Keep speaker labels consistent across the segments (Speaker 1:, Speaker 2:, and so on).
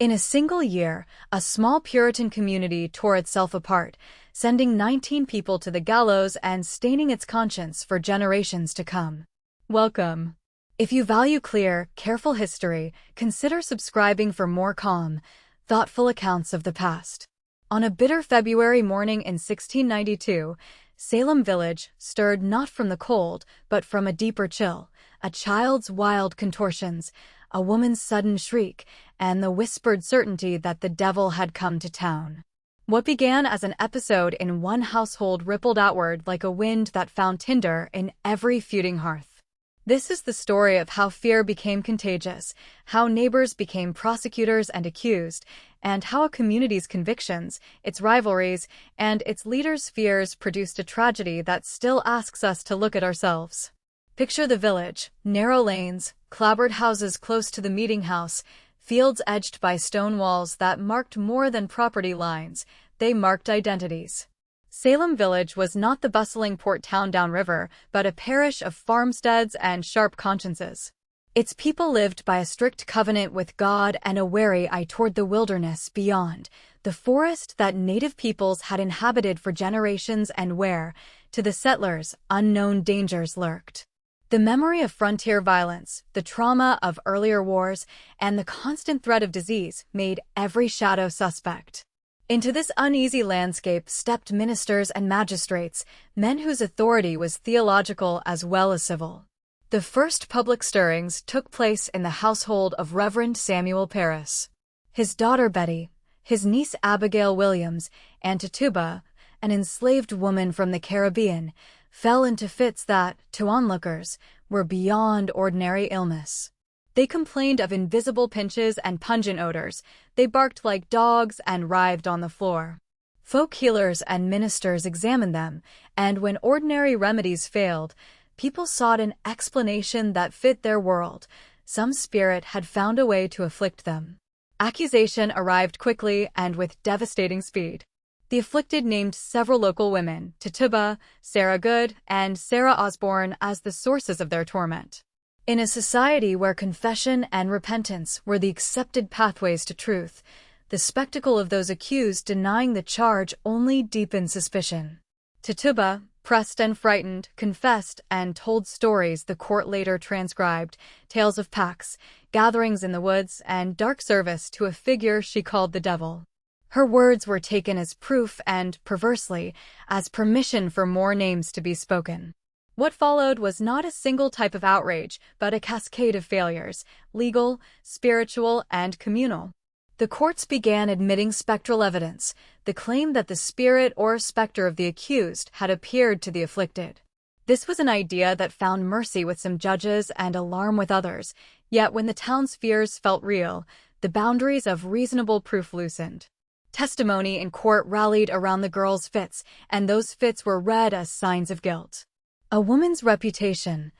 Speaker 1: In a single year, a small Puritan community tore itself apart, sending 19 people to the gallows and staining its conscience for generations to come. Welcome. If you value clear, careful history, consider subscribing for more calm, thoughtful accounts of the past. On a bitter February morning in 1692, Salem village stirred not from the cold, but from a deeper chill, a child's wild contortions, a woman's sudden shriek, and the whispered certainty that the devil had come to town. What began as an episode in one household rippled outward like a wind that found tinder in every feuding hearth. This is the story of how fear became contagious, how neighbors became prosecutors and accused, and how a community's convictions, its rivalries, and its leaders' fears produced a tragedy that still asks us to look at ourselves. Picture the village: narrow lanes, clapboard houses close to the meeting house, fields edged by stone walls that marked more than property lines, they marked identities. Salem Village was not the bustling port town downriver, but a parish of farmsteads and sharp consciences. Its people lived by a strict covenant with God and a wary eye toward the wilderness beyond, the forest that native peoples had inhabited for generations and where, to the settlers, unknown dangers lurked. The memory of frontier violence, the trauma of earlier wars, and the constant threat of disease made every shadow suspect. Into this uneasy landscape stepped ministers and magistrates, men whose authority was theological as well as civil. The first public stirrings took place in the household of Reverend Samuel Parris. His daughter Betty, his niece Abigail Williams, and Tituba, an enslaved woman from the Caribbean, fell into fits that, to onlookers, were beyond ordinary illness. They complained of invisible pinches and pungent odors, they barked like dogs and writhed on the floor. Folk healers and ministers examined them, and when ordinary remedies failed, people sought an explanation that fit their world. Some spirit had found a way to afflict them. Accusation arrived quickly and with devastating speed. The afflicted named several local women, Tituba, Sarah Good, and Sarah Osborne, as the sources of their torment. In a society where confession and repentance were the accepted pathways to truth, the spectacle of those accused denying the charge only deepened suspicion. Tituba, pressed and frightened, confessed and told stories the court later transcribed, tales of pacts, gatherings in the woods, and dark service to a figure she called the devil. Her words were taken as proof and, perversely, as permission for more names to be spoken. What followed was not a single type of outrage, but a cascade of failures, legal, spiritual, and communal. The courts began admitting spectral evidence, the claim that the spirit or specter of the accused had appeared to the afflicted. This was an idea that found mercy with some judges and alarm with others, yet when the town's fears felt real, the boundaries of reasonable proof loosened. Testimony in court rallied around the girl's fits, and those fits were read as signs of guilt. A woman's reputation,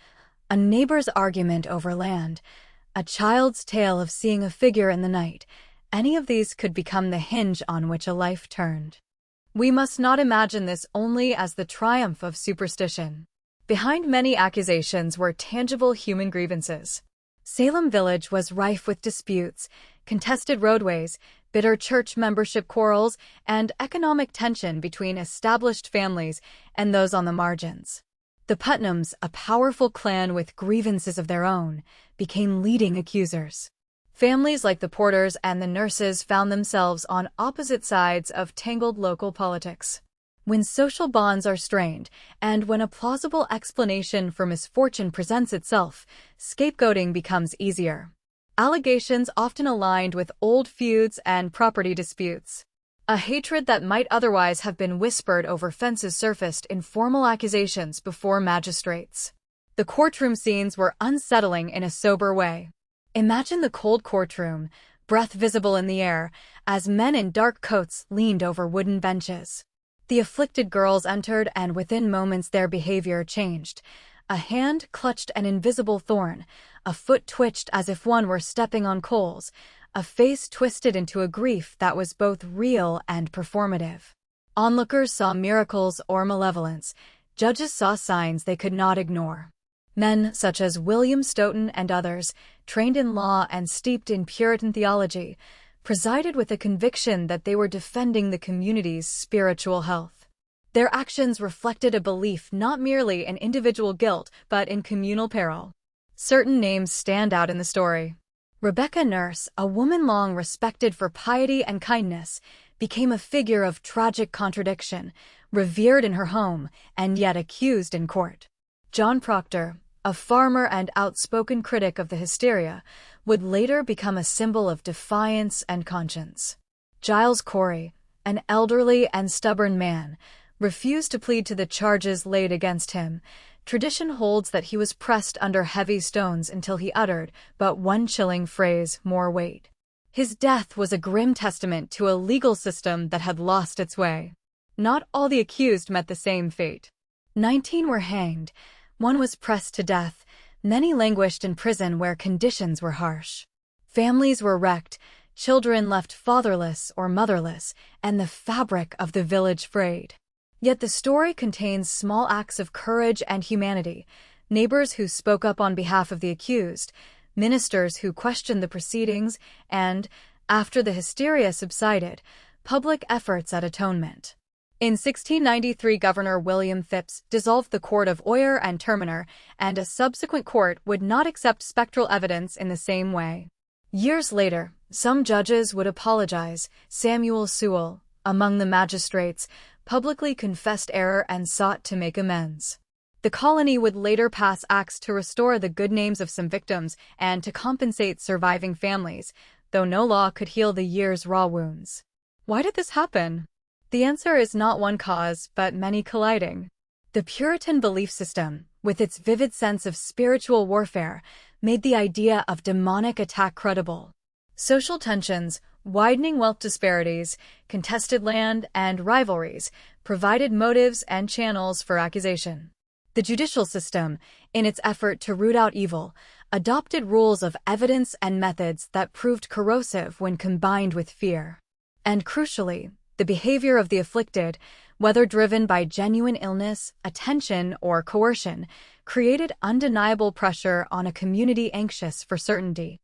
Speaker 1: a neighbor's argument over land, a child's tale of seeing a figure in the night, any of these could become the hinge on which a life turned. We must not imagine this only as the triumph of superstition. Behind many accusations were tangible human grievances. Salem Village was rife with disputes, contested roadways, bitter church membership quarrels, and economic tension between established families and those on the margins. The Putnams, a powerful clan with grievances of their own, became leading accusers. Families like the Porters and the Nurses found themselves on opposite sides of tangled local politics. When social bonds are strained, and when a plausible explanation for misfortune presents itself, scapegoating becomes easier. Allegations often aligned with old feuds and property disputes. A hatred that might otherwise have been whispered over fences surfaced in formal accusations before magistrates. The courtroom scenes were unsettling in a sober way. Imagine the cold courtroom, breath visible in the air, as men in dark coats leaned over wooden benches. The afflicted girls entered, and within moments their behavior changed. A hand clutched an invisible thorn, a foot twitched as if one were stepping on coals, a face twisted into a grief that was both real and performative. Onlookers saw miracles or malevolence. Judges saw signs they could not ignore. Men such as William Stoughton and others, trained in law and steeped in Puritan theology, presided with a conviction that they were defending the community's spiritual health. Their actions reflected a belief not merely in individual guilt, but in communal peril. Certain names stand out in the story. Rebecca Nurse, a woman long respected for piety and kindness, became a figure of tragic contradiction, revered in her home and yet accused in court. John Proctor, a farmer and outspoken critic of the Hysteria, would later become a symbol of defiance and conscience. Giles Corey, an elderly and stubborn man, refused to plead to the charges laid against him. Tradition holds that he was pressed under heavy stones until he uttered but one chilling phrase, "More weight." His death was a grim testament to a legal system that had lost its way. Not all the accused met the same fate. 19 were hanged, one was pressed to death, many languished in prison where conditions were harsh. Families were wrecked, children left fatherless or motherless, and the fabric of the village frayed. Yet the story contains small acts of courage and humanity, neighbors who spoke up on behalf of the accused, ministers who questioned the proceedings, and, after the hysteria subsided, public efforts at atonement. In 1693, Governor William Phipps dissolved the Court of Oyer and Terminer, and a subsequent court would not accept spectral evidence in the same way. Years later, some judges would apologize. Samuel Sewall, among the magistrates, publicly confessed error and sought to make amends. The colony would later pass acts to restore the good names of some victims and to compensate surviving families, though no law could heal the year's raw wounds. Why did this happen? The answer is not one cause, but many colliding. The Puritan belief system, with its vivid sense of spiritual warfare, made the idea of demonic attack credible. Social tensions, widening wealth disparities, contested land, and rivalries provided motives and channels for accusation. The judicial system, in its effort to root out evil, adopted rules of evidence and methods that proved corrosive when combined with fear. And crucially, the behavior of the afflicted, whether driven by genuine illness, attention, or coercion, created undeniable pressure on a community anxious for certainty.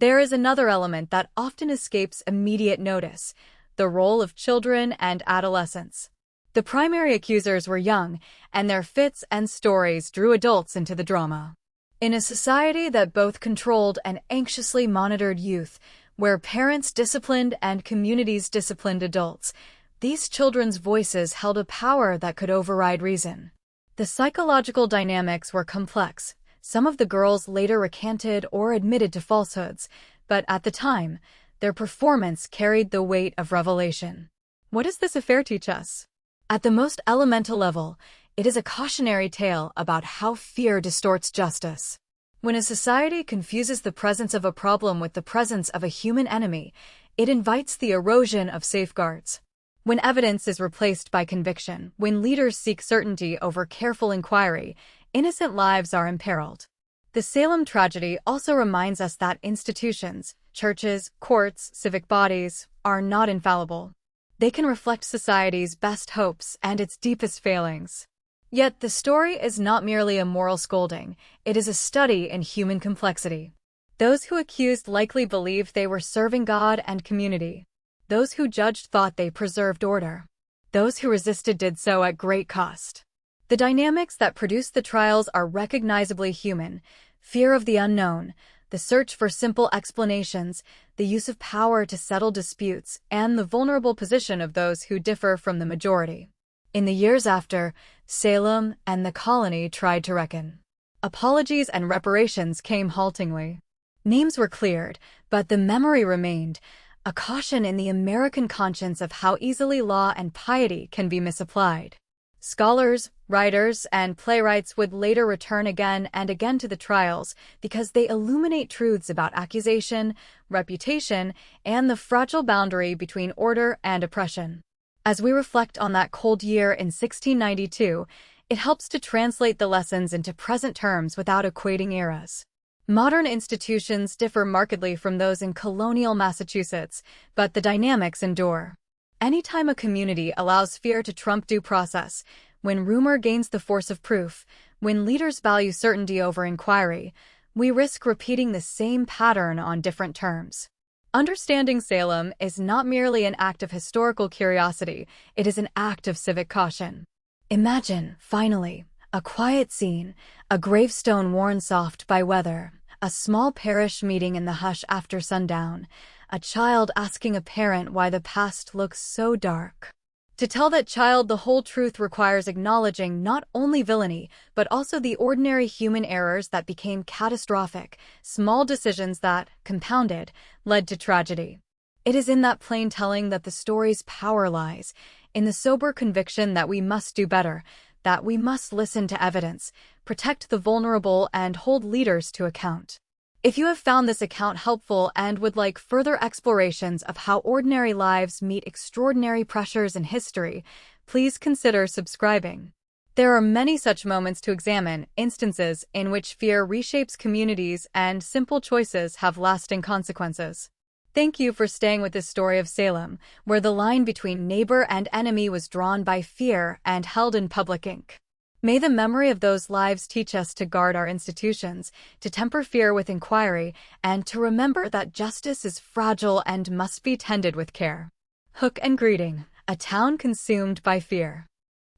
Speaker 1: There is another element that often escapes immediate notice: the role of children and adolescents. The primary accusers were young, and their fits and stories drew adults into the drama. In a society that both controlled and anxiously monitored youth, where parents disciplined and communities disciplined adults, these children's voices held a power that could override reason. The psychological dynamics were complex. Some of the girls later recanted or admitted to falsehoods, but at the time, their performance carried the weight of revelation. What does this affair teach us? At the most elemental level, it is a cautionary tale about how fear distorts justice. When a society confuses the presence of a problem with the presence of a human enemy, it invites the erosion of safeguards. When evidence is replaced by conviction, when leaders seek certainty over careful inquiry, innocent lives are imperiled. The Salem tragedy also reminds us that institutions, churches, courts, civic bodies, are not infallible. They can reflect society's best hopes and its deepest failings. Yet the story is not merely a moral scolding, it is a study in human complexity. Those who accused likely believed they were serving God and community. Those who judged thought they preserved order. Those who resisted did so at great cost. The dynamics that produce the trials are recognizably human: fear of the unknown, the search for simple explanations, the use of power to settle disputes, and the vulnerable position of those who differ from the majority. In the years after, Salem and the colony tried to reckon. Apologies and reparations came haltingly. Names were cleared, but the memory remained, a caution in the American conscience of how easily law and piety can be misapplied. Scholars, writers, and playwrights would later return again and again to the trials because they illuminate truths about accusation, reputation, and the fragile boundary between order and oppression. As we reflect on that cold year in 1692, it helps to translate the lessons into present terms without equating eras. Modern institutions differ markedly from those in colonial Massachusetts, but the dynamics endure. Anytime a community allows fear to trump due process, when rumor gains the force of proof, when leaders value certainty over inquiry, we risk repeating the same pattern on different terms. Understanding Salem is not merely an act of historical curiosity, it is an act of civic caution. Imagine, finally, a quiet scene, a gravestone worn soft by weather, a small parish meeting in the hush after sundown, a child asking a parent why the past looks so dark. To tell that child the whole truth requires acknowledging not only villainy, but also the ordinary human errors that became catastrophic, small decisions that, compounded, led to tragedy. It is in that plain telling that the story's power lies, in the sober conviction that we must do better, that we must listen to evidence, protect the vulnerable, and hold leaders to account. If you have found this account helpful and would like further explorations of how ordinary lives meet extraordinary pressures in history, please consider subscribing. There are many such moments to examine, instances in which fear reshapes communities and simple choices have lasting consequences. Thank you for staying with this story of Salem, where the line between neighbor and enemy was drawn by fear and held in public ink. May the memory of those lives teach us to guard our institutions, to temper fear with inquiry, and to remember that justice is fragile and must be tended with care. Hook and Greeting, a town consumed by fear.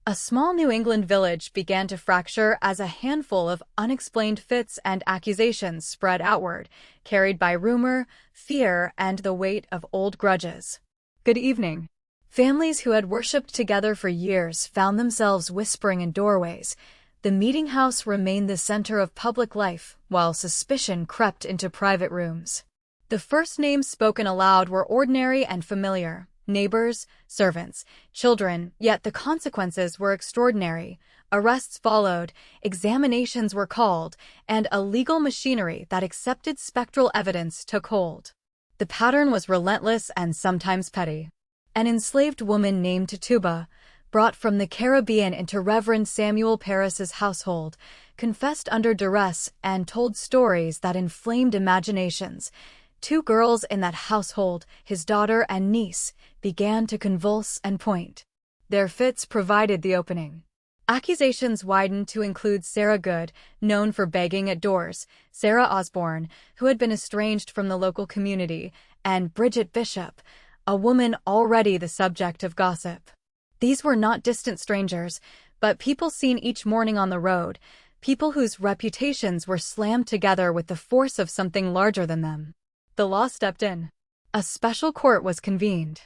Speaker 1: A small New England village began to fracture as a handful of unexplained fits and accusations spread outward, carried by rumor, fear, and the weight of old grudges. Good evening. Families who had worshipped together for years found themselves whispering in doorways. The meeting house remained the center of public life, while suspicion crept into private rooms. The first names spoken aloud were ordinary and familiar: neighbors, servants, children, yet the consequences were extraordinary. Arrests followed, examinations were called, and a legal machinery that accepted spectral evidence took hold. The pattern was relentless and sometimes petty. An enslaved woman named Tituba, brought from the Caribbean into Reverend Samuel Parris's household, confessed under duress and told stories that inflamed imaginations. 2 girls in that household, his daughter and niece, began to convulse and point. Their fits provided the opening. Accusations widened to include Sarah Good, known for begging at doors, Sarah Osborne, who had been estranged from the local community, and Bridget Bishop, a woman already the subject of gossip. These were not distant strangers, but people seen each morning on the road, people whose reputations were slammed together with the force of something larger than them. The law stepped in. A special court was convened.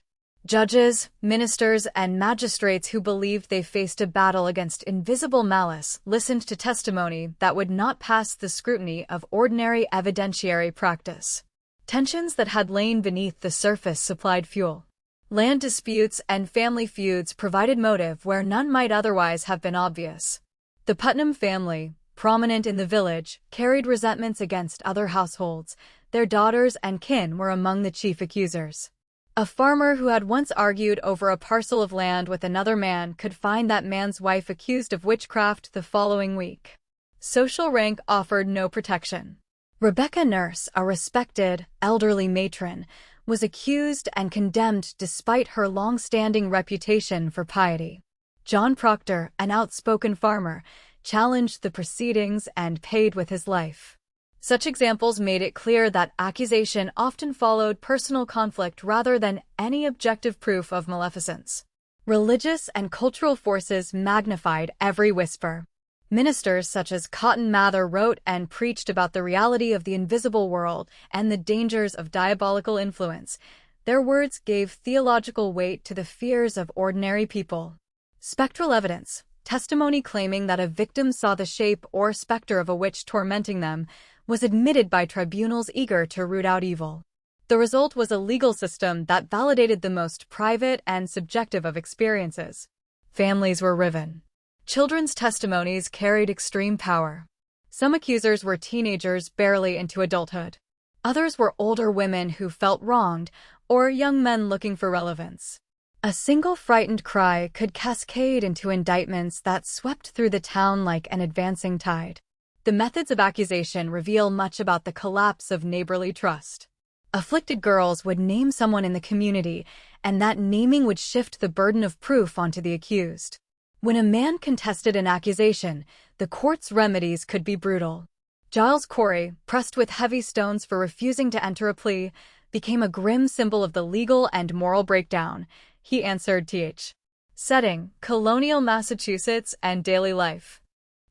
Speaker 1: Judges, ministers, and magistrates who believed they faced a battle against invisible malice listened to testimony that would not pass the scrutiny of ordinary evidentiary practice. Tensions that had lain beneath the surface supplied fuel. Land disputes and family feuds provided motive where none might otherwise have been obvious. The Putnam family, prominent in the village, carried resentments against other households. Their daughters and kin were among the chief accusers. A farmer who had once argued over a parcel of land with another man could find that man's wife accused of witchcraft the following week. Social rank offered no protection. Rebecca Nurse, a respected, elderly matron, was accused and condemned despite her long-standing reputation for piety. John Proctor, an outspoken farmer, challenged the proceedings and paid with his life. Such examples made it clear that accusation often followed personal conflict rather than any objective proof of maleficence. Religious and cultural forces magnified every whisper. Ministers such as Cotton Mather wrote and preached about the reality of the invisible world and the dangers of diabolical influence. Their words gave theological weight to the fears of ordinary people. Spectral evidence, testimony claiming that a victim saw the shape or specter of a witch tormenting them, was admitted by tribunals eager to root out evil. The result was a legal system that validated the most private and subjective of experiences. Families were riven. Children's testimonies carried extreme power. Some accusers were teenagers barely into adulthood. Others were older women who felt wronged, or young men looking for relevance. A single frightened cry could cascade into indictments that swept through the town like an advancing tide. The methods of accusation reveal much about the collapse of neighborly trust. Afflicted girls would name someone in the community, and that naming would shift the burden of proof onto the accused. When a man contested an accusation, the court's remedies could be brutal. Giles Corey, pressed with heavy stones for refusing to enter a plea, became a grim symbol of the legal and moral breakdown. He answered th. Setting: Colonial Massachusetts and daily life.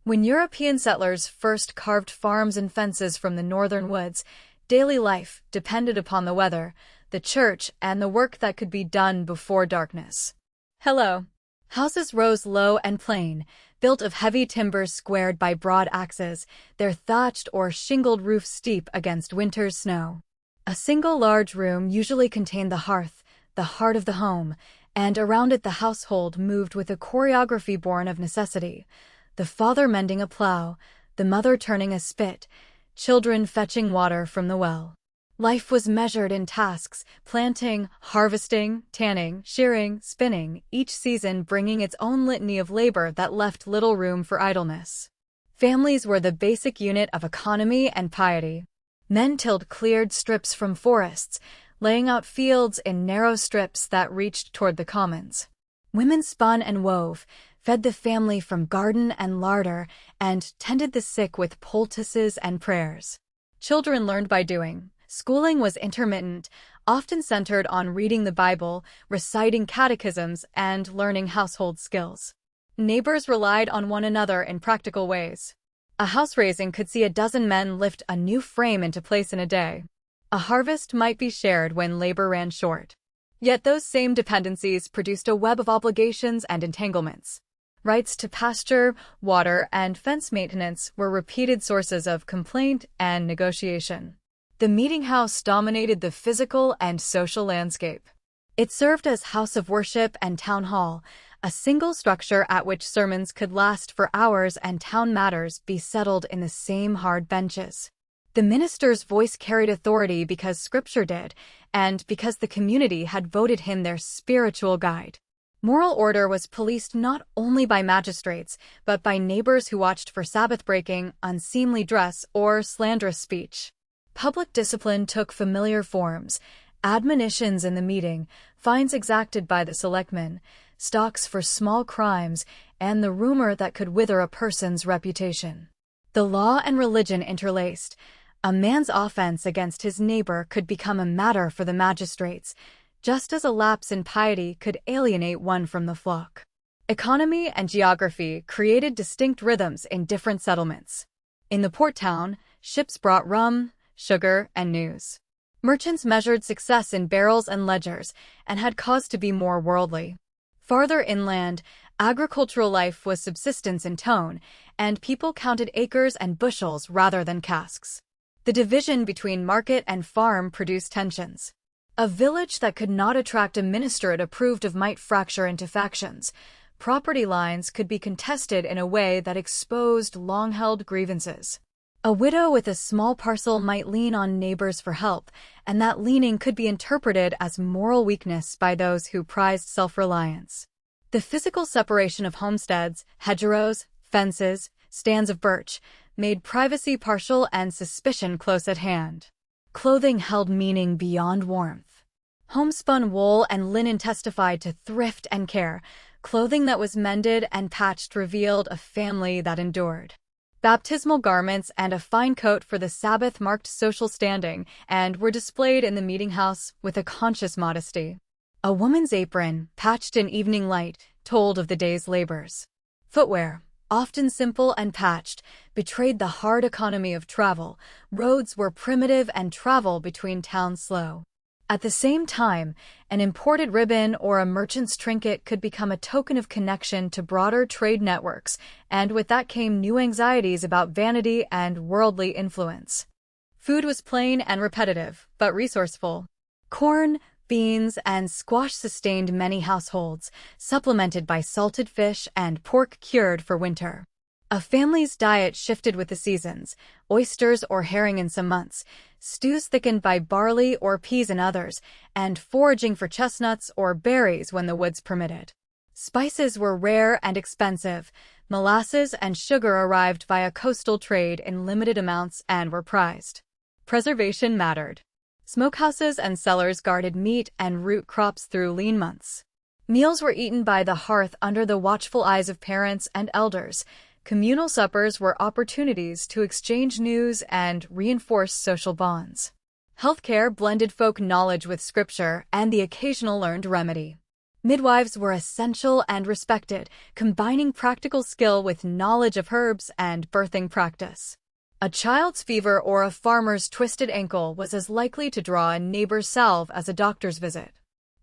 Speaker 1: When European settlers first carved farms and fences from the northern woods, daily life depended upon the weather, the church, and the work that could be done before darkness. Hello. Houses rose low and plain, built of heavy timbers squared by broad axes, their thatched or shingled roofs steep against winter's snow. A single large room usually contained the hearth, the heart of the home, and around it the household moved with a choreography born of necessity. The father mending a plow, the mother turning a spit, children fetching water from the well. Life was measured in tasks: planting, harvesting, tanning, shearing, spinning, each season bringing its own litany of labor that left little room for idleness. Families were the basic unit of economy and piety. Men tilled cleared strips from forests, laying out fields in narrow strips that reached toward the commons. Women spun and wove, fed the family from garden and larder, and tended the sick with poultices and prayers. Children learned by doing. Schooling was intermittent, often centered on reading the Bible, reciting catechisms, and learning household skills. Neighbors relied on one another in practical ways. A house raising could see a dozen men lift a new frame into place in a day. A harvest might be shared when labor ran short. Yet those same dependencies produced a web of obligations and entanglements. Rights to pasture, water, and fence maintenance were repeated sources of complaint and negotiation. The meeting house dominated the physical and social landscape. It served as house of worship and town hall, a single structure at which sermons could last for hours and town matters be settled in the same hard benches. The minister's voice carried authority because Scripture did, and because the community had voted him their spiritual guide. Moral order was policed not only by magistrates, but by neighbors who watched for Sabbath breaking, unseemly dress, or slanderous speech. Public discipline took familiar forms: admonitions in the meeting, fines exacted by the selectmen, stocks for small crimes, and the rumor that could wither a person's reputation. The law and religion interlaced. A man's offense against his neighbor could become a matter for the magistrates, just as a lapse in piety could alienate one from the flock. Economy and geography created distinct rhythms in different settlements. In the port town, ships brought rum, sugar, and news. Merchants measured success in barrels and ledgers, and had cause to be more worldly. Farther inland, agricultural life was subsistence in tone, and people counted acres and bushels rather than casks. The division between market and farm produced tensions. A village that could not attract a minister it approved of might fracture into factions. Property lines could be contested in a way that exposed long-held grievances. A widow with a small parcel might lean on neighbors for help, and that leaning could be interpreted as moral weakness by those who prized self-reliance. The physical separation of homesteads, hedgerows, fences, stands of birch, made privacy partial and suspicion close at hand. Clothing held meaning beyond warmth. Homespun wool and linen testified to thrift and care. Clothing that was mended and patched revealed a family that endured. Baptismal garments and a fine coat for the Sabbath marked social standing and were displayed in the meeting house with a conscious modesty. A woman's apron, patched in evening light, told of the day's labors. Footwear, often simple and patched, betrayed the hard economy of travel. Roads were primitive and travel between towns slow. At the same time, an imported ribbon or a merchant's trinket could become a token of connection to broader trade networks, and with that came new anxieties about vanity and worldly influence. Food was plain and repetitive, but resourceful. Corn, beans, and squash sustained many households, supplemented by salted fish and pork cured for winter. A family's diet shifted with the seasons: oysters or herring in some months, stews thickened by barley or peas in others, and foraging for chestnuts or berries when the woods permitted. Spices were rare and expensive. Molasses and sugar arrived via coastal trade in limited amounts and were prized. Preservation mattered. Smokehouses and cellars guarded meat and root crops through lean months. Meals were eaten by the hearth under the watchful eyes of parents and elders. Communal suppers were opportunities to exchange news and reinforce social bonds. Healthcare blended folk knowledge with scripture and the occasional learned remedy. Midwives were essential and respected, combining practical skill with knowledge of herbs and birthing practice. A child's fever or a farmer's twisted ankle was as likely to draw a neighbor's salve as a doctor's visit.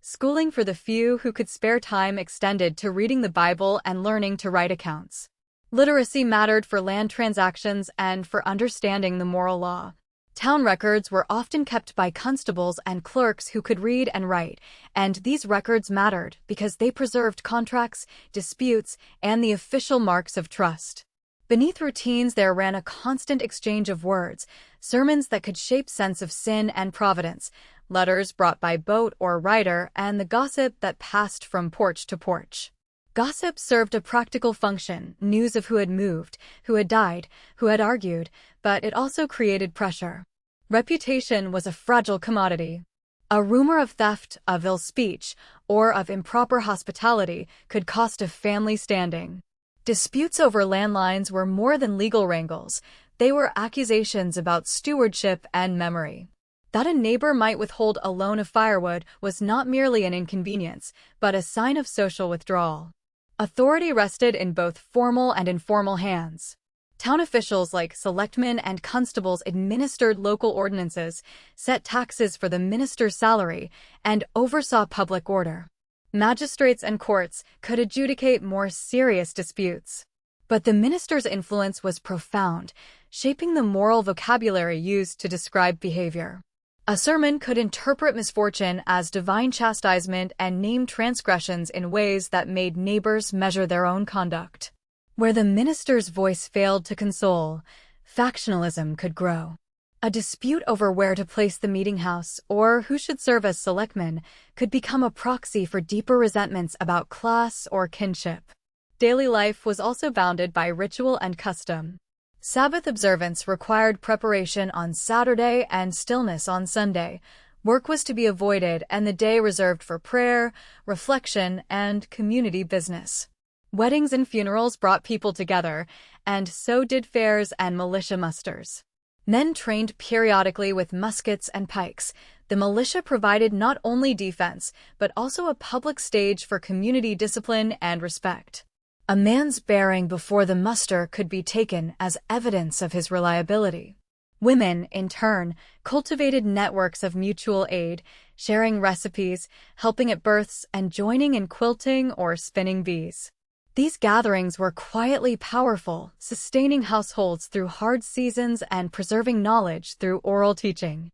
Speaker 1: Schooling for the few who could spare time extended to reading the Bible and learning to write accounts. Literacy mattered for land transactions and for understanding the moral law. Town records were often kept by constables and clerks who could read and write, and these records mattered because they preserved contracts, disputes, and the official marks of trust. Beneath routines there ran a constant exchange of words, sermons that could shape sense of sin and providence, letters brought by boat or rider, and the gossip that passed from porch to porch. Gossip served a practical function, news of who had moved, who had died, who had argued, but it also created pressure. Reputation was a fragile commodity. A rumor of theft, of ill speech, or of improper hospitality could cost a family standing. Disputes over landlines were more than legal wrangles. They were accusations about stewardship and memory. That a neighbor might withhold a loan of firewood was not merely an inconvenience, but a sign of social withdrawal. Authority rested in both formal and informal hands. Town officials like selectmen and constables administered local ordinances, set taxes for the minister's salary, and oversaw public order. Magistrates and courts could adjudicate more serious disputes. But the minister's influence was profound, shaping the moral vocabulary used to describe behavior. A sermon could interpret misfortune as divine chastisement and name transgressions in ways that made neighbors measure their own conduct. Where the minister's voice failed to console, factionalism could grow. A dispute over where to place the meeting house or who should serve as selectmen could become a proxy for deeper resentments about class or kinship. Daily life was also bounded by ritual and custom. Sabbath observance required preparation on Saturday and stillness on Sunday. Work was to be avoided and the day reserved for prayer, reflection, and community business. Weddings and funerals brought people together, and so did fairs and militia musters. Men trained periodically with muskets and pikes. The militia provided not only defense, but also a public stage for community discipline and respect. A man's bearing before the muster could be taken as evidence of his reliability. Women, in turn, cultivated networks of mutual aid, sharing recipes, helping at births, and joining in quilting or spinning bees. These gatherings were quietly powerful, sustaining households through hard seasons and preserving knowledge through oral teaching.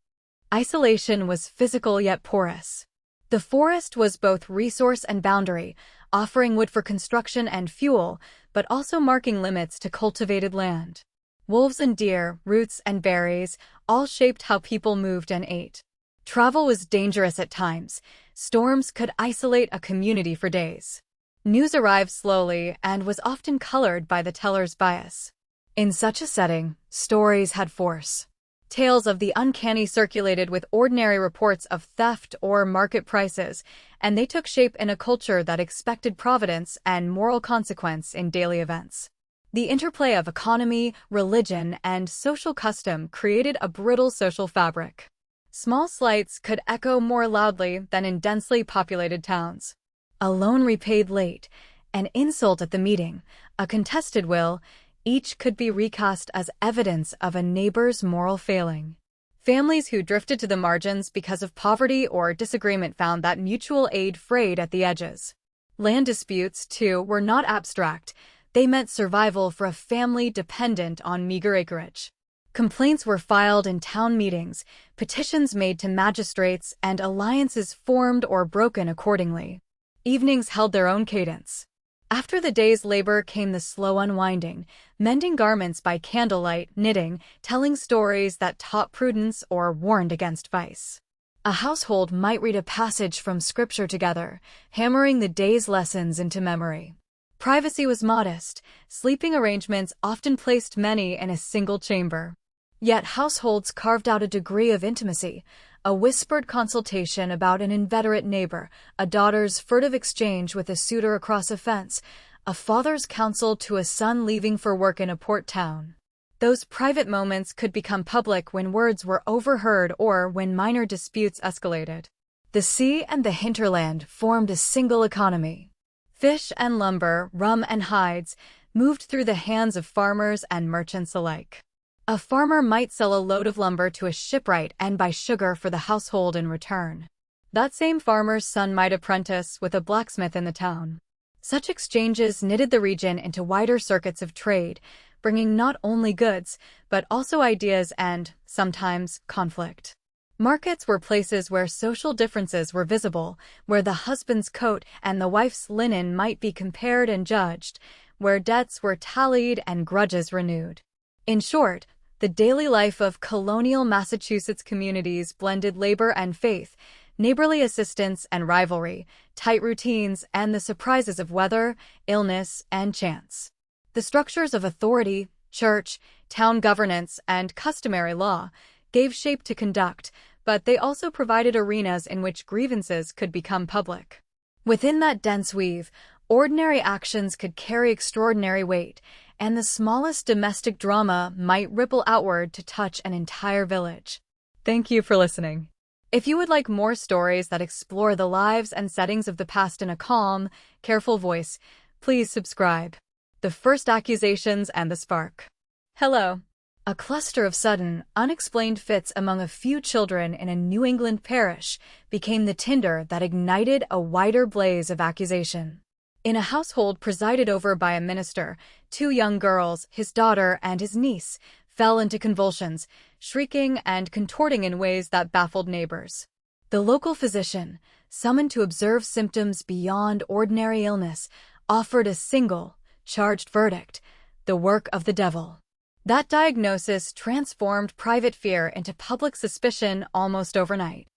Speaker 1: Isolation was physical yet porous. The forest was both resource and boundary, offering wood for construction and fuel, but also marking limits to cultivated land. Wolves and deer, roots and berries, all shaped how people moved and ate. Travel was dangerous at times. Storms could isolate a community for days. News arrived slowly and was often colored by the teller's bias. In such a setting, stories had force. Tales of the uncanny circulated with ordinary reports of theft or market prices, and they took shape in a culture that expected providence and moral consequence in daily events. The interplay of economy, religion, and social custom created a brittle social fabric. Small slights could echo more loudly than in densely populated towns. A loan repaid late, an insult at the meeting, a contested will, each could be recast as evidence of a neighbor's moral failing. Families who drifted to the margins because of poverty or disagreement found that mutual aid frayed at the edges. Land disputes, too, were not abstract. They meant survival for a family dependent on meager acreage. Complaints were filed in town meetings, petitions made to magistrates, and alliances formed or broken accordingly. Evenings held their own cadence. After the day's labor came the slow unwinding, mending garments by candlelight, knitting, telling stories that taught prudence or warned against vice. A household might read a passage from scripture together, hammering the day's lessons into memory. Privacy was modest. Sleeping arrangements often placed many in a single chamber. Yet households carved out a degree of intimacy, a whispered consultation about an inveterate neighbor, a daughter's furtive exchange with a suitor across a fence, a father's counsel to a son leaving for work in a port town. Those private moments could become public when words were overheard or when minor disputes escalated. The sea and the hinterland formed a single economy. Fish and lumber, rum and hides, moved through the hands of farmers and merchants alike. A farmer might sell a load of lumber to a shipwright and buy sugar for the household in return. That same farmer's son might apprentice with a blacksmith in the town. Such exchanges knitted the region into wider circuits of trade, bringing not only goods, but also ideas and, sometimes, conflict. Markets were places where social differences were visible, where the husband's coat and the wife's linen might be compared and judged, where debts were tallied and grudges renewed. In short, the daily life of colonial Massachusetts communities blended labor and faith, neighborly assistance and rivalry, tight routines, and the surprises of weather, illness, and chance. The structures of authority, church, town governance, and customary law gave shape to conduct, but they also provided arenas in which grievances could become public. Within that dense weave, ordinary actions could carry extraordinary weight, and the smallest domestic drama might ripple outward to touch an entire village. Thank you for listening. If you would like more stories that explore the lives and settings of the past in a calm, careful voice, please subscribe. The First Accusations and the Spark. Hello. A cluster of sudden, unexplained fits among a few children in a New England parish became the tinder that ignited a wider blaze of accusation. In a household presided over by a minister, two young girls, his daughter and his niece, fell into convulsions, shrieking and contorting in ways that baffled neighbors. The local physician, summoned to observe symptoms beyond ordinary illness, offered a single, charged verdict: the work of the devil. That diagnosis transformed private fear into public suspicion almost overnight.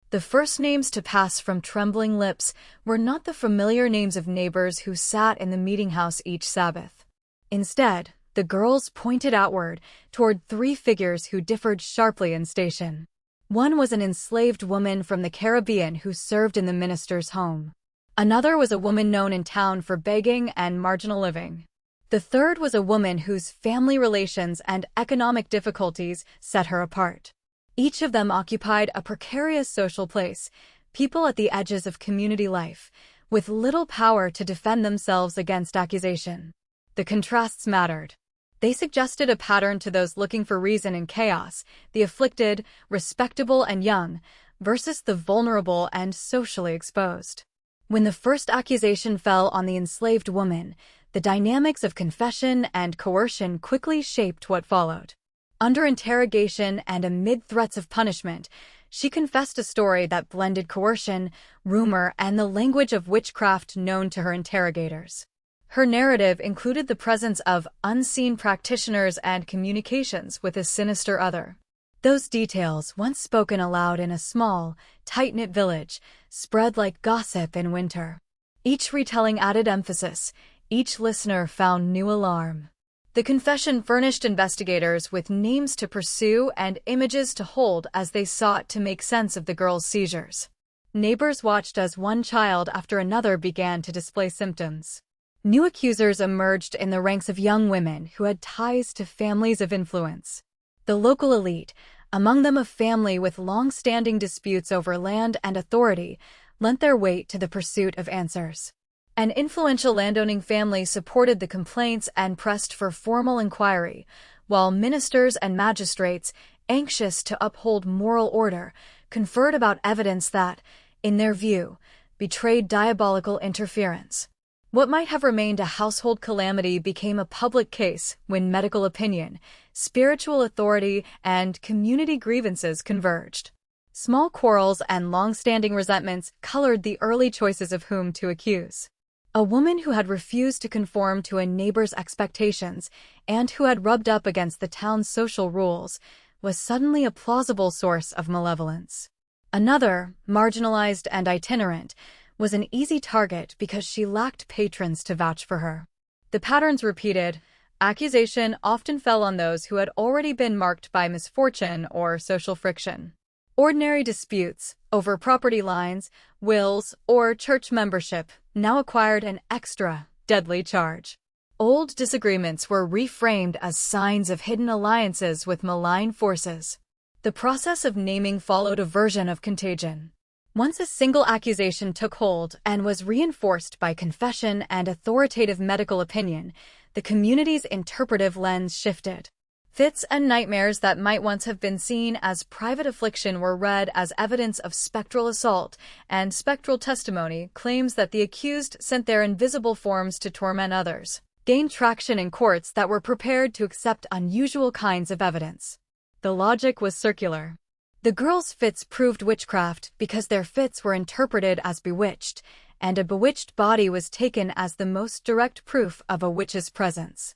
Speaker 1: The first names to pass from trembling lips were not the familiar names of neighbors who sat in the meeting house each Sabbath. Instead, the girls pointed outward toward three figures who differed sharply in station. One was an enslaved woman from the Caribbean who served in the minister's home. Another was a woman known in town for begging and marginal living. The third was a woman whose family relations and economic difficulties set her apart. Each of them occupied a precarious social place, people at the edges of community life, with little power to defend themselves against accusation. The contrasts mattered. They suggested a pattern to those looking for reason in chaos: the afflicted, respectable and young, versus the vulnerable and socially exposed. When the first accusation fell on the enslaved woman, the dynamics of confession and coercion quickly shaped what followed. Under interrogation and amid threats of punishment, she confessed a story that blended coercion, rumor, and the language of witchcraft known to her interrogators. Her narrative included the presence of unseen practitioners and communications with a sinister other. Those details, once spoken aloud in a small, tight-knit village, spread like gossip in winter. Each retelling added emphasis. Each listener found new alarm. The confession furnished investigators with names to pursue and images to hold as they sought to make sense of the girl's seizures. Neighbors watched as one child after another began to display symptoms. New accusers emerged in the ranks of young women who had ties to families of influence. The local elite, among them a family with long-standing disputes over land and authority, lent their weight to the pursuit of answers. An influential landowning family supported the complaints and pressed for formal inquiry, while ministers and magistrates, anxious to uphold moral order, conferred about evidence that, in their view, betrayed diabolical interference. What might have remained a household calamity became a public case when medical opinion, spiritual authority, and community grievances converged. Small quarrels and long-standing resentments colored the early choices of whom to accuse. A woman who had refused to conform to a neighbor's expectations and who had rubbed up against the town's social rules was suddenly a plausible source of malevolence. Another, marginalized and itinerant, was an easy target because she lacked patrons to vouch for her. The patterns repeated. Accusation often fell on those who had already been marked by misfortune or social friction. Ordinary disputes over property lines, wills, or church membership now acquired an extra, deadly charge. Old disagreements were reframed as signs of hidden alliances with malign forces. The process of naming followed a version of contagion. Once a single accusation took hold and was reinforced by confession and authoritative medical opinion, the community's interpretive lens shifted. Fits and nightmares that might once have been seen as private affliction were read as evidence of spectral assault, and spectral testimony, claims that the accused sent their invisible forms to torment others, gained traction in courts that were prepared to accept unusual kinds of evidence. The logic was circular. The girls' fits proved witchcraft because their fits were interpreted as bewitched, and a bewitched body was taken as the most direct proof of a witch's presence.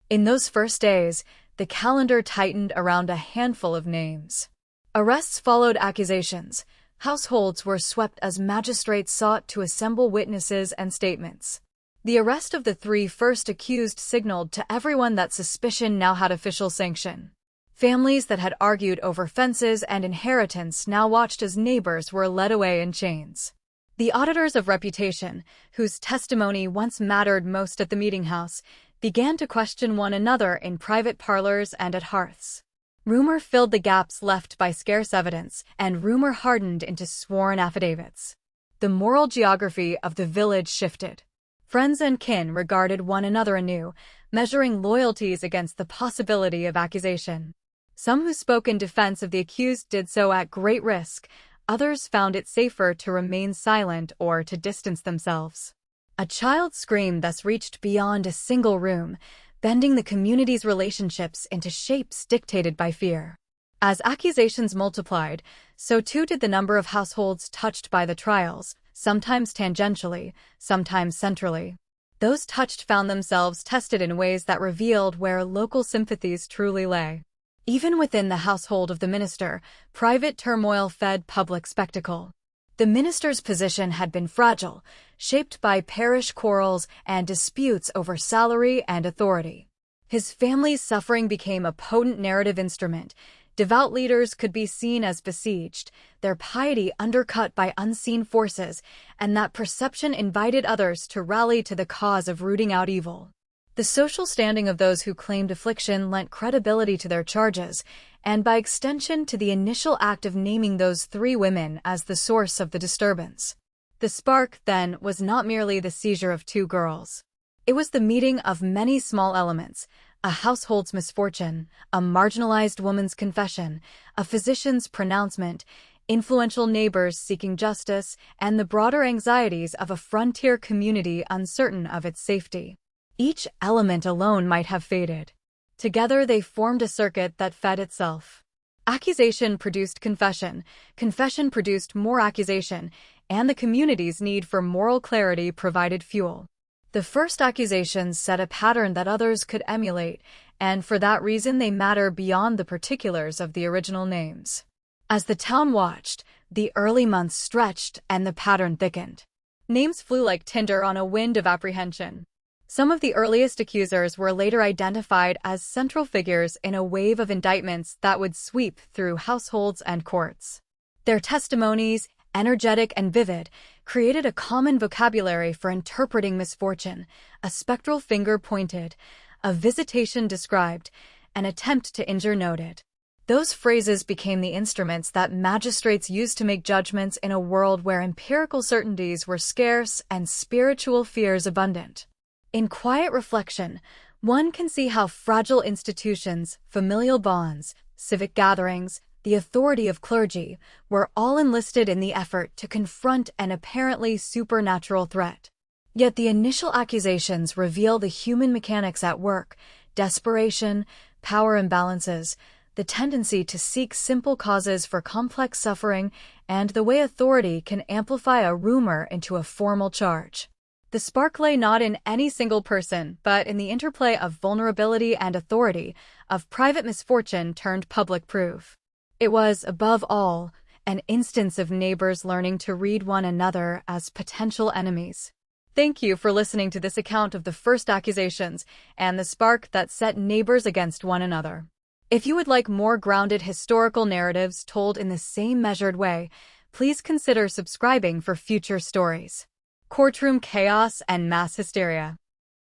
Speaker 1: In those first days, the calendar tightened around a handful of names. Arrests followed accusations. Households were swept as magistrates sought to assemble witnesses and statements. The arrest of the three first accused signaled to everyone that suspicion now had official sanction. Families that had argued over fences and inheritance now watched as neighbors were led away in chains. The auditors of reputation, whose testimony once mattered most at the meeting house, began to question one another in private parlors and at hearths. Rumor filled the gaps left by scarce evidence, and rumor hardened into sworn affidavits. The moral geography of the village shifted. Friends and kin regarded one another anew, measuring loyalties against the possibility of accusation. Some who spoke in defense of the accused did so at great risk. Others found it safer to remain silent or to distance themselves. A child's scream thus reached beyond a single room, bending the community's relationships into shapes dictated by fear. As accusations multiplied, so too did the number of households touched by the trials, sometimes tangentially, sometimes centrally. Those touched found themselves tested in ways that revealed where local sympathies truly lay. Even within the household of the minister, private turmoil fed public spectacle. The minister's position had been fragile, shaped by parish quarrels and disputes over salary and authority. His family's suffering became a potent narrative instrument. Devout leaders could be seen as besieged, their piety undercut by unseen forces, and that perception invited others to rally to the cause of rooting out evil. The social standing of those who claimed affliction lent credibility to their charges, and by extension to the initial act of naming those three women as the source of the disturbance. The spark, then, was not merely the seizure of two girls. It was the meeting of many small elements: a household's misfortune, a marginalized woman's confession, a physician's pronouncement, influential neighbors seeking justice, and the broader anxieties of a frontier community uncertain of its safety. Each element alone might have faded. Together they formed a circuit that fed itself. Accusation produced confession, confession produced more accusation, and the community's need for moral clarity provided fuel. The first accusations set a pattern that others could emulate, and for that reason they matter beyond the particulars of the original names. As the town watched, the early months stretched and the pattern thickened. Names flew like tinder on a wind of apprehension. Some of the earliest accusers were later identified as central figures in a wave of indictments that would sweep through households and courts. Their testimonies, energetic and vivid, created a common vocabulary for interpreting misfortune: a spectral finger pointed, a visitation described, an attempt to injure noted. Those phrases became the instruments that magistrates used to make judgments in a world where empirical certainties were scarce and spiritual fears abundant. In quiet reflection, one can see how fragile institutions, familial bonds, civic gatherings, the authority of clergy, were all enlisted in the effort to confront an apparently supernatural threat. Yet the initial accusations reveal the human mechanics at work: desperation, power imbalances, the tendency to seek simple causes for complex suffering, and the way authority can amplify a rumor into a formal charge. The spark lay not in any single person, but in the interplay of vulnerability and authority, of private misfortune turned public proof. It was, above all, an instance of neighbors learning to read one another as potential enemies. Thank you for listening to this account of the first accusations and the spark that set neighbors against one another. If you would like more grounded historical narratives told in the same measured way, please consider subscribing for future stories. Courtroom chaos and mass hysteria.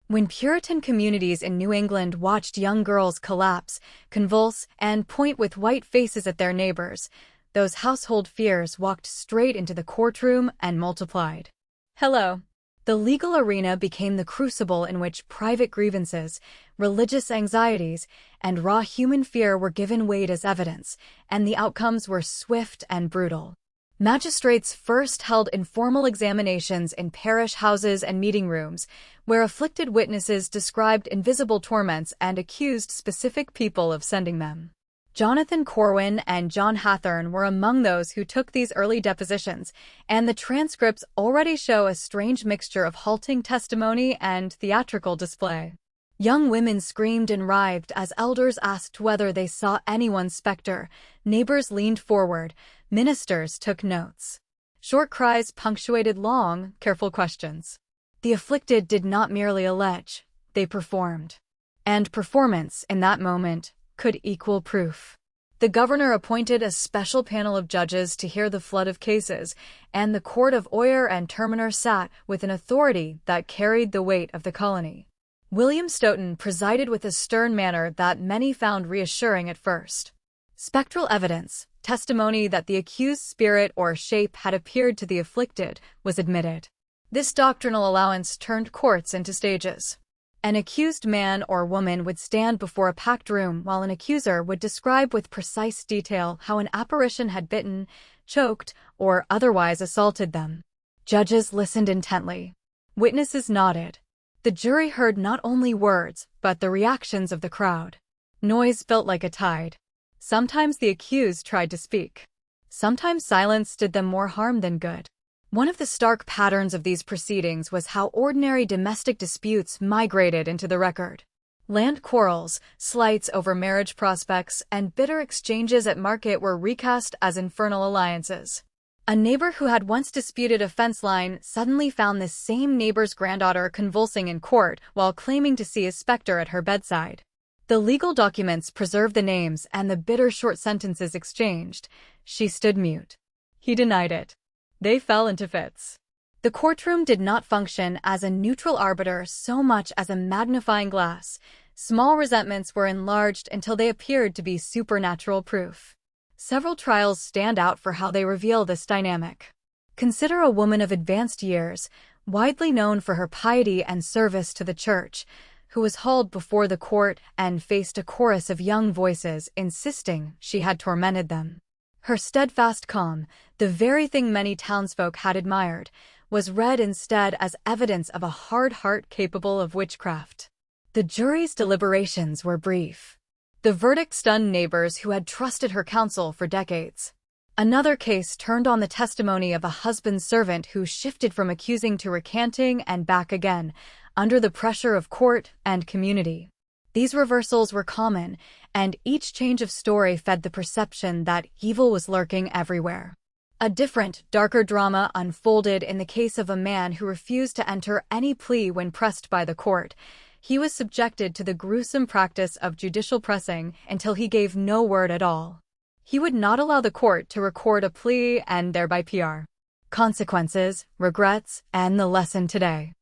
Speaker 1: When Puritan communities in New England watched young girls collapse, convulse, and point with white faces at their neighbors, those household fears walked straight into the courtroom and multiplied. Hello. The legal arena became the crucible in which private grievances, religious anxieties, and raw human fear were given weight as evidence, and the outcomes were swift and brutal. Magistrates first held informal examinations in parish houses and meeting rooms, where afflicted witnesses described invisible torments and accused specific people of sending them. Jonathan Corwin and John Hathorne were among those who took these early depositions, and the transcripts already show a strange mixture of halting testimony and theatrical display. Young women screamed and writhed as elders asked whether they saw anyone's specter, neighbors leaned forward, ministers took notes. Short cries punctuated long, careful questions. The afflicted did not merely allege, they performed. And performance, in that moment, could equal proof. The governor appointed a special panel of judges to hear the flood of cases, and the court of oyer and terminer sat with an authority that carried the weight of the colony. William Stoughton presided with a stern manner that many found reassuring at first. Spectral evidence, testimony that the accused spirit or shape had appeared to the afflicted, was admitted. This doctrinal allowance turned courts into stages. An accused man or woman would stand before a packed room while an accuser would describe with precise detail how an apparition had bitten, choked, or otherwise assaulted them. Judges listened intently. Witnesses nodded. The jury heard not only words, but the reactions of the crowd. Noise built like a tide. Sometimes the accused tried to speak. Sometimes silence did them more harm than good. One of the stark patterns of these proceedings was how ordinary domestic disputes migrated into the record. Land quarrels, slights over marriage prospects, and bitter exchanges at market were recast as infernal alliances. A neighbor who had once disputed a fence line suddenly found this same neighbor's granddaughter convulsing in court while claiming to see a specter at her bedside. The legal documents preserved the names and the bitter short sentences exchanged. She stood mute. He denied it. They fell into fits. The courtroom did not function as a neutral arbiter so much as a magnifying glass. Small resentments were enlarged until they appeared to be supernatural proof. Several trials stand out for how they reveal this dynamic. Consider a woman of advanced years, widely known for her piety and service to the church, who was hauled before the court and faced a chorus of young voices insisting she had tormented them. Her steadfast calm, the very thing many townsfolk had admired, was read instead as evidence of a hard heart capable of witchcraft. The jury's deliberations were brief. The verdict stunned neighbors who had trusted her counsel for decades. Another case turned on the testimony of a husband's servant who shifted from accusing to recanting and back again, under the pressure of court and community. These reversals were common, and each change of story fed the perception that evil was lurking everywhere. A different, darker drama unfolded in the case of a man who refused to enter any plea when pressed by the court. He was subjected to the gruesome practice of judicial pressing until he gave no word at all. He would not allow the court to record a plea and thereby PR. Consequences, regrets, and the lesson today.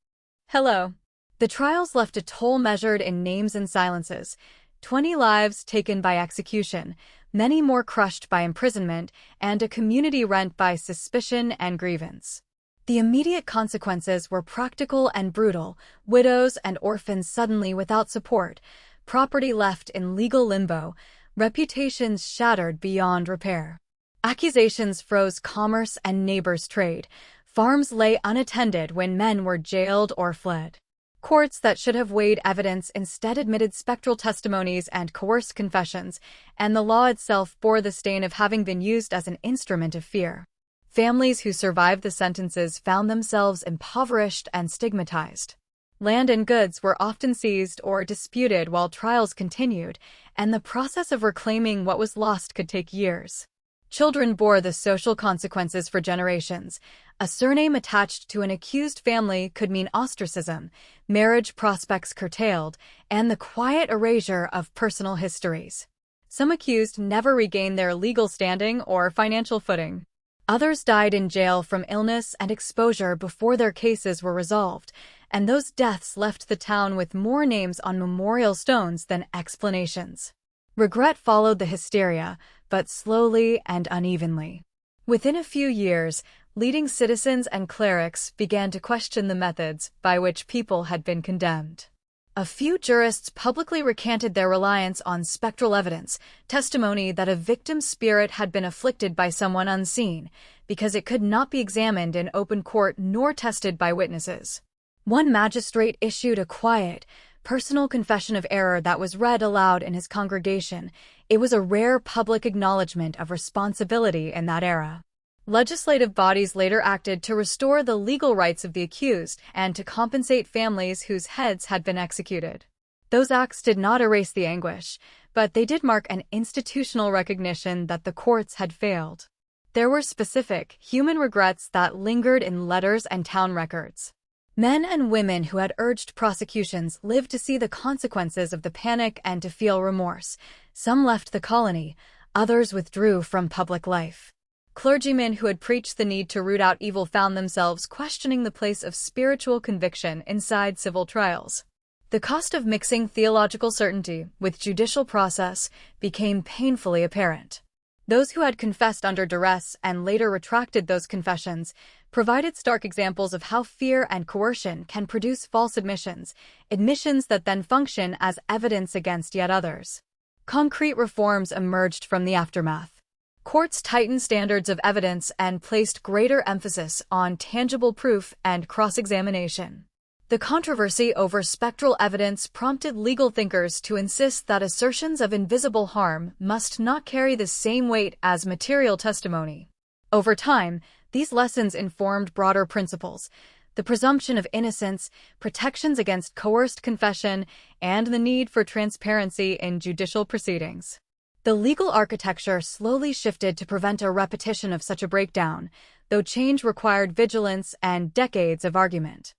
Speaker 1: Hello. The trials left a toll measured in names and silences, 20 lives taken by execution, many more crushed by imprisonment, and a community rent by suspicion and grievance. The immediate consequences were practical and brutal: widows and orphans suddenly without support, property left in legal limbo, reputations shattered beyond repair. Accusations froze commerce and neighbors' trade, farms lay unattended when men were jailed or fled. Courts that should have weighed evidence instead admitted spectral testimonies and coerced confessions, and the law itself bore the stain of having been used as an instrument of fear. Families who survived the sentences found themselves impoverished and stigmatized. Land and goods were often seized or disputed while trials continued, and the process of reclaiming what was lost could take years. Children bore the social consequences for generations. A surname attached to an accused family could mean ostracism, marriage prospects curtailed, and the quiet erasure of personal histories. Some accused never regained their legal standing or financial footing. Others died in jail from illness and exposure before their cases were resolved, and those deaths left the town with more names on memorial stones than explanations. Regret followed the hysteria, but slowly and unevenly. Within a few years, leading citizens and clerics began to question the methods by which people had been condemned. A few jurists publicly recanted their reliance on spectral evidence, testimony that a victim's spirit had been afflicted by someone unseen, because it could not be examined in open court nor tested by witnesses. One magistrate issued a quiet, personal confession of error that was read aloud in his congregation. It was a rare public acknowledgement of responsibility in that era. Legislative bodies later acted to restore the legal rights of the accused and to compensate families whose heads had been executed. Those acts did not erase the anguish, but they did mark an institutional recognition that the courts had failed. There were specific, human regrets that lingered in letters and town records. Men and women who had urged prosecutions lived to see the consequences of the panic and to feel remorse. Some left the colony, others withdrew from public life. Clergymen who had preached the need to root out evil found themselves questioning the place of spiritual conviction inside civil trials. The cost of mixing theological certainty with judicial process became painfully apparent. Those who had confessed under duress and later retracted those confessions provided stark examples of how fear and coercion can produce false admissions, admissions that then function as evidence against yet others. Concrete reforms emerged from the aftermath. Courts tightened standards of evidence and placed greater emphasis on tangible proof and cross-examination. The controversy over spectral evidence prompted legal thinkers to insist that assertions of invisible harm must not carry the same weight as material testimony. Over time, these lessons informed broader principles: the presumption of innocence, protections against coerced confession, and the need for transparency in judicial proceedings. The legal architecture slowly shifted to prevent a repetition of such a breakdown, though change required vigilance and decades of argument.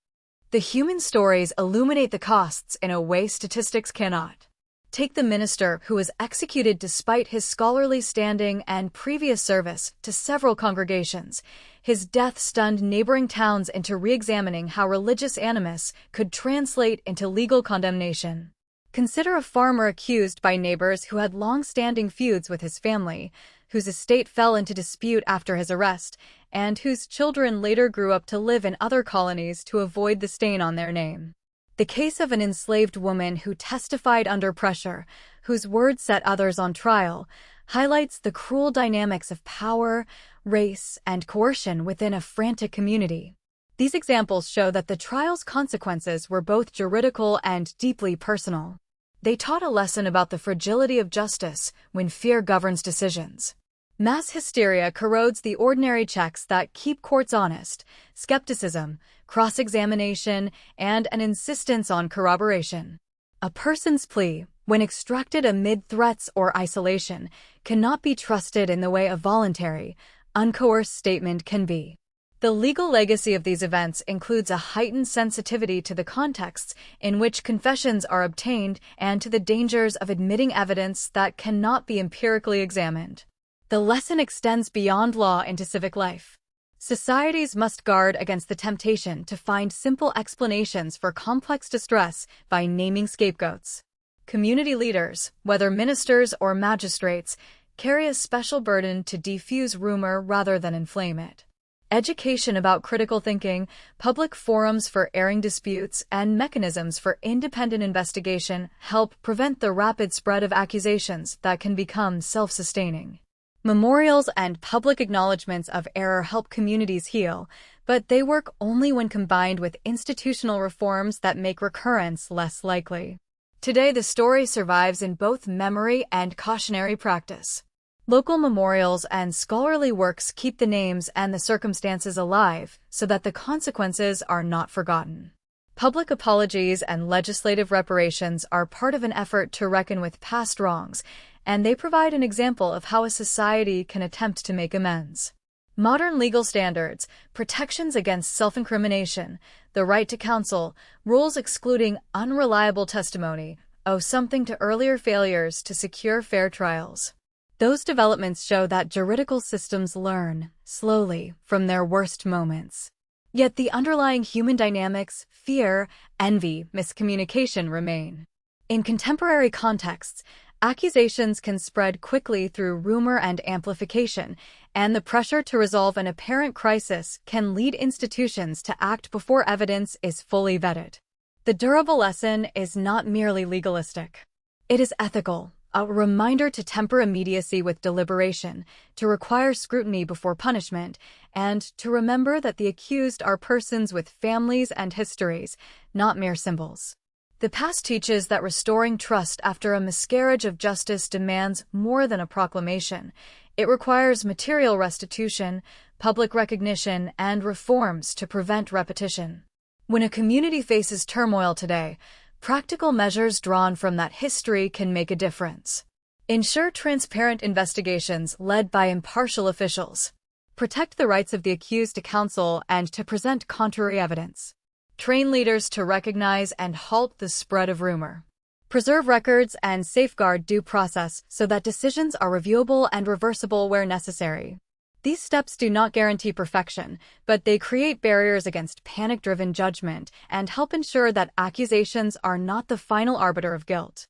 Speaker 1: The human stories illuminate the costs in a way statistics cannot. Take the minister who was executed despite his scholarly standing and previous service to several congregations. His death stunned neighboring towns into re-examining how religious animus could translate into legal condemnation. Consider a farmer accused by neighbors who had long-standing feuds with his family, whose estate fell into dispute after his arrest, and whose children later grew up to live in other colonies to avoid the stain on their name. The case of an enslaved woman who testified under pressure, whose words set others on trial, highlights the cruel dynamics of power, race, and coercion within a frantic community. These examples show that the trial's consequences were both juridical and deeply personal. They taught a lesson about the fragility of justice when fear governs decisions. Mass hysteria corrodes the ordinary checks that keep courts honest: skepticism, cross-examination, and an insistence on corroboration. A person's plea, when extracted amid threats or isolation, cannot be trusted in the way a voluntary, uncoerced statement can be. The legal legacy of these events includes a heightened sensitivity to the contexts in which confessions are obtained and to the dangers of admitting evidence that cannot be empirically examined. The lesson extends beyond law into civic life. Societies must guard against the temptation to find simple explanations for complex distress by naming scapegoats. Community leaders, whether ministers or magistrates, carry a special burden to defuse rumor rather than inflame it. Education about critical thinking, public forums for airing disputes, and mechanisms for independent investigation help prevent the rapid spread of accusations that can become self-sustaining. Memorials and public acknowledgments of error help communities heal, but they work only when combined with institutional reforms that make recurrence less likely. Today, the story survives in both memory and cautionary practice. Local memorials and scholarly works keep the names and the circumstances alive so that the consequences are not forgotten. Public apologies and legislative reparations are part of an effort to reckon with past wrongs, and they provide an example of how a society can attempt to make amends. Modern legal standards, protections against self-incrimination, the right to counsel, rules excluding unreliable testimony, owe something to earlier failures to secure fair trials. Those developments show that juridical systems learn, slowly, from their worst moments. Yet the underlying human dynamics, fear, envy, miscommunication remain. In contemporary contexts, accusations can spread quickly through rumor and amplification, and the pressure to resolve an apparent crisis can lead institutions to act before evidence is fully vetted. The durable lesson is not merely legalistic. It is ethical, a reminder to temper immediacy with deliberation, to require scrutiny before punishment, and to remember that the accused are persons with families and histories, not mere symbols. The past teaches that restoring trust after a miscarriage of justice demands more than a proclamation. It requires material restitution, public recognition, and reforms to prevent repetition. When a community faces turmoil today, practical measures drawn from that history can make a difference. Ensure transparent investigations led by impartial officials. Protect the rights of the accused to counsel and to present contrary evidence. Train leaders to recognize and halt the spread of rumor. Preserve records and safeguard due process so that decisions are reviewable and reversible where necessary. These steps do not guarantee perfection, but they create barriers against panic-driven judgment and help ensure that accusations are not the final arbiter of guilt.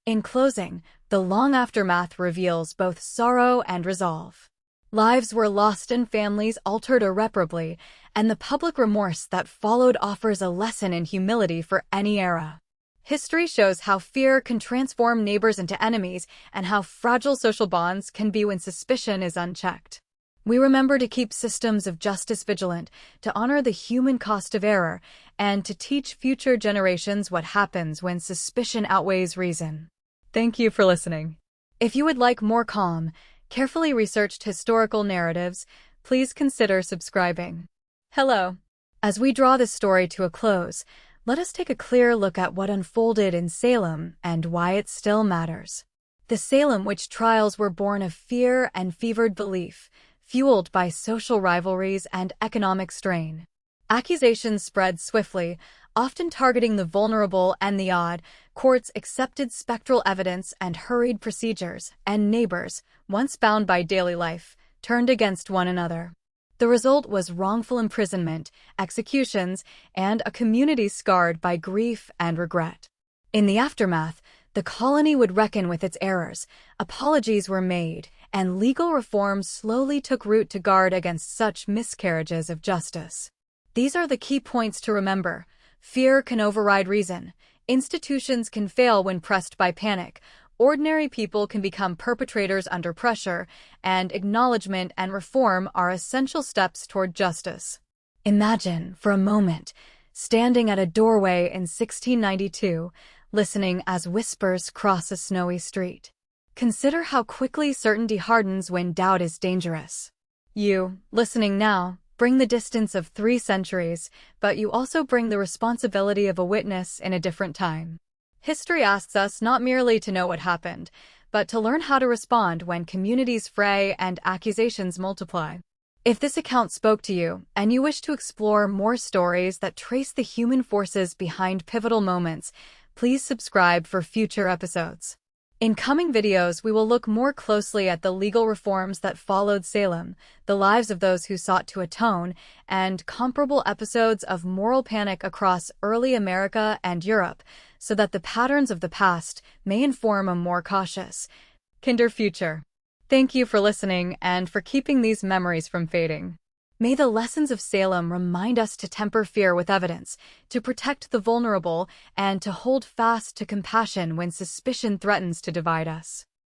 Speaker 1: In closing, the long aftermath reveals both sorrow and resolve. Lives were lost and families altered irreparably, and the public remorse that followed offers a lesson in humility for any era. History shows how fear can transform neighbors into enemies and how fragile social bonds can be when suspicion is unchecked. We remember to keep systems of justice vigilant, to honor the human cost of error, and to teach future generations what happens when suspicion outweighs reason. Thank you for listening. If you would like more calm, carefully researched historical narratives, please consider subscribing. Hello. As we draw this story to a close, let us take a clear look at what unfolded in Salem and why it still matters. The Salem Witch Trials were born of fear and fevered belief, fueled by social rivalries and economic strain. Accusations spread swiftly, often targeting the vulnerable and the odd. Courts accepted spectral evidence and hurried procedures, and neighbors, once bound by daily life, turned against one another. The result was wrongful imprisonment, executions, and a community scarred by grief and regret. In the aftermath, the colony would reckon with its errors, apologies were made, and legal reforms slowly took root to guard against such miscarriages of justice. These are the key points to remember. Fear can override reason. Institutions can fail when pressed by panic. Ordinary people can become perpetrators under pressure, and acknowledgement and reform are essential steps toward justice. Imagine, for a moment, standing at a doorway in 1692, listening as whispers cross a snowy street. Consider how quickly certainty hardens when doubt is dangerous. You, listening now, bring the distance of 3 centuries, but you also bring the responsibility of a witness in a different time. History asks us not merely to know what happened, but to learn how to respond when communities fray and accusations multiply. If this account spoke to you, and you wish to explore more stories that trace the human forces behind pivotal moments, please subscribe for future episodes. In coming videos, we will look more closely at the legal reforms that followed Salem, the lives of those who sought to atone, and comparable episodes of moral panic across early America and Europe, so that the patterns of the past may inform a more cautious, kinder future. Thank you for listening and for keeping these memories from fading. May the lessons of Salem remind us to temper fear with evidence, to protect the vulnerable, and to hold fast to compassion when suspicion threatens to divide us.